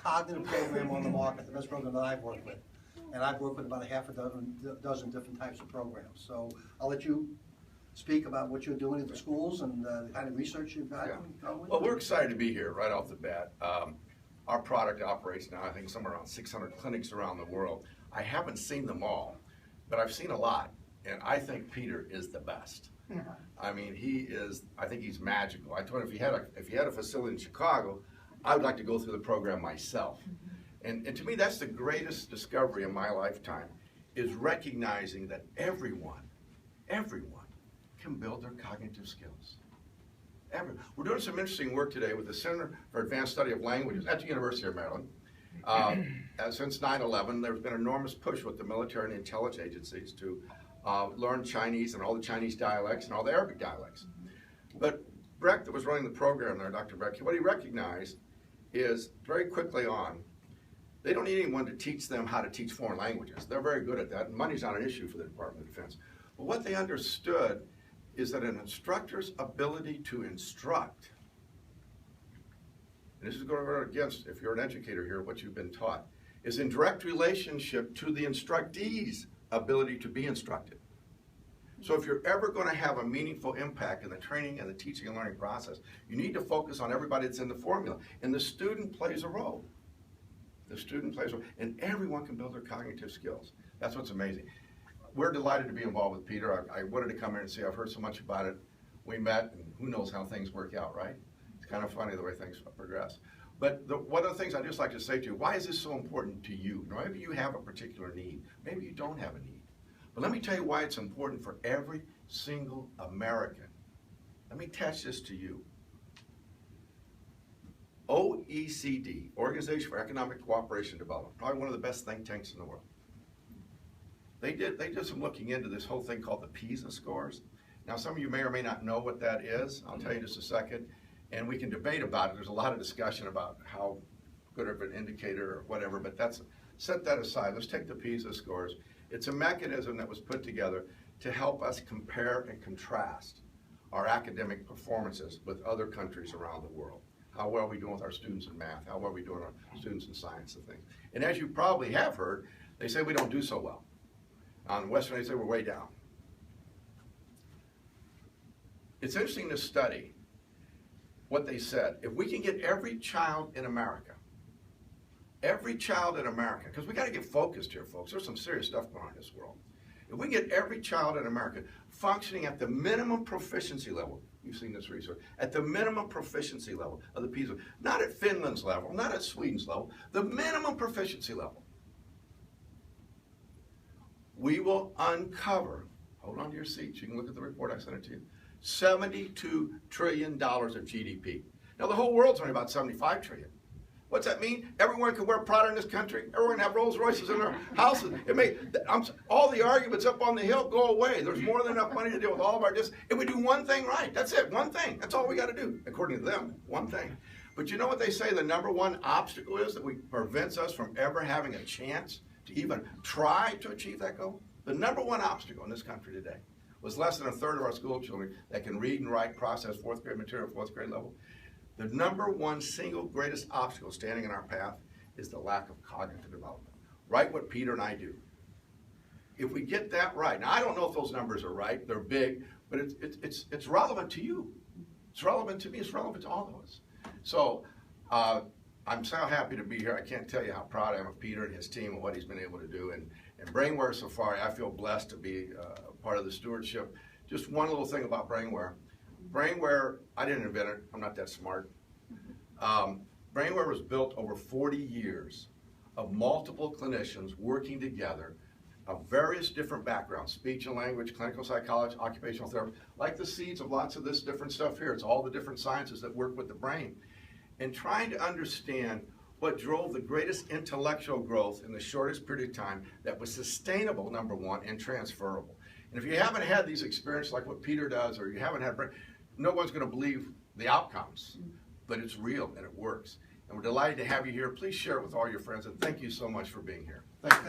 cognitive program on the market, the best program that I've worked with. And I've worked with about a half a dozen different types of programs. So I'll let you speak about what you're doing at the schools and the kind of research you've got. Yeah. Well, we're excited to be here right off the bat. Our product operates now, I think, somewhere around 600 clinics around the world. I haven't seen them all, but I've seen a lot, and I think Peter is the best. Yeah. I mean, I think he's magical. I told him if he had a facility in Chicago, I would like to go through the program myself. And to me, that's the greatest discovery in my lifetime, is recognizing that everyone can build their cognitive skills. We're doing some interesting work today with the Center for Advanced Study of Languages at the University of Maryland. Since 9/11, there's been an enormous push with the military and intelligence agencies to learn Chinese and all the Chinese dialects and all the Arabic dialects. But Breck, that was running the program there, Dr. Breck, what he recognized is very quickly on, they don't need anyone to teach them how to teach foreign languages. They're very good at that, and money's not an issue for the Department of Defense. But what they understood is that an instructor's ability to instruct, and this is going to go against, if you're an educator here, what you've been taught, is in direct relationship to the instructee's ability to be instructed. So if you're ever going to have a meaningful impact in the training and the teaching and learning process, you need to focus on everybody that's in the formula. And the student plays a role. The student plays a role. And everyone can build their cognitive skills. That's what's amazing. We're delighted to be involved with Peter. I wanted to come here and say I've heard so much about it. We met, and who knows how things work out, right? It's kind of funny the way things progress. But one of the things I'd just like to say to you, why is this so important to you? Now, maybe you have a particular need. Maybe you don't have a need. But let me tell you why it's important for every single American. Let me attach this to you. OECD, Organization for Economic Cooperation and Development, probably one of the best think tanks in the world. They did some looking into this whole thing called the PISA scores. Now, some of you may or may not know what that is. I'll tell you in just a second. And we can debate about it. There's a lot of discussion about how good of an indicator or whatever, but set that aside. Let's take the PISA scores. It's a mechanism that was put together to help us compare and contrast our academic performances with other countries around the world. How well are we doing with our students in math? How well are we doing with our students in science and things? And as you probably have heard, they say we don't do so well. On Western, they say we're way down. It's interesting to study what they said. If we can get every child in America, because we got to get focused here, folks. There's some serious stuff going on in this world. If we get every child in America functioning at the minimum proficiency level, you've seen this research, at the minimum proficiency level of the PISA, not at Finland's level, not at Sweden's level, the minimum proficiency level, we will uncover, hold on to your seats, you can look at the report, I sent it to you, $72 trillion of GDP. Now the whole world's only about 75 trillion. What's that mean? Everyone can wear Prada in this country. Everyone can have Rolls Royces in their houses. All the arguments up on the hill go away. There's more than enough money to deal with all of our if we do one thing right. That's it, one thing. That's all we got to do, according to them, one thing. But you know what they say the number one obstacle is that prevents us from ever having a chance to even try to achieve that goal? The number one obstacle in this country today was less than a third of our school children that can read and write, process fourth grade material, fourth grade level. The number one single greatest obstacle standing in our path is the lack of cognitive development. Right what Peter and I do. If we get that right, now I don't know if those numbers are right, they're big, but it's relevant to you. It's relevant to me, it's relevant to all of us. So I'm so happy to be here. I can't tell you how proud I am of Peter and his team and what he's been able to do. And BrainWare SAFARI, I feel blessed to be part of the stewardship. Just one little thing about BrainWare. BrainWare, I didn't invent it. I'm not that smart. BrainWare was built over 40 years of multiple clinicians working together of various different backgrounds, speech and language, clinical psychology, occupational therapy, like the seeds of lots of this different stuff here. It's all the different sciences that work with the brain. And trying to understand what drove the greatest intellectual growth in the shortest period of time that was sustainable, number one, and transferable. And if you haven't had these experiences like what Peter does, or you haven't had, no one's going to believe the outcomes, but it's real and it works. And we're delighted to have you here. Please share it with all your friends, and thank you so much for being here. Thank you.